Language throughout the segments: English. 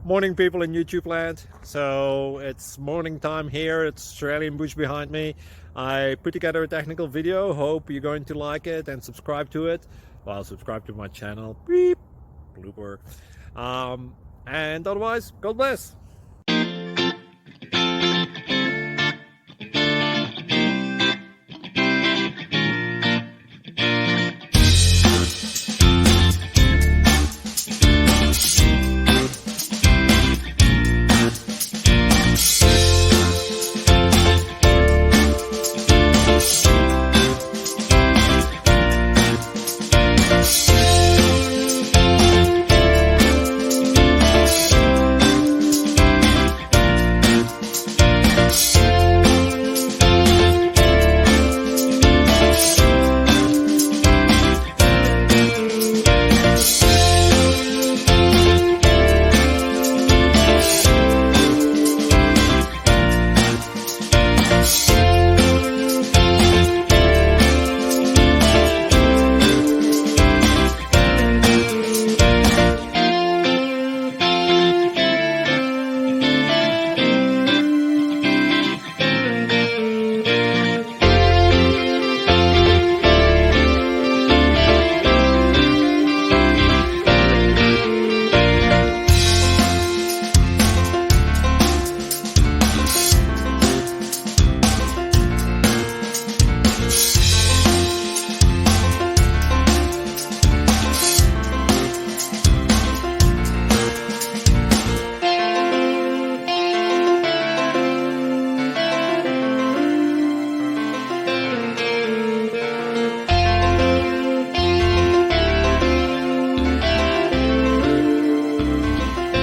Morning, people in YouTube land. So it's morning time here. It's Australian bush behind me. I put together a technical video. Hope you're going to like it and subscribe to it. Well, subscribe to my channel. Beep. Blooper. And otherwise, God bless.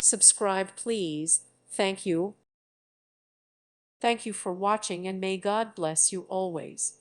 Subscribe, please. Thank you. Thank you for watching, and may God bless you always.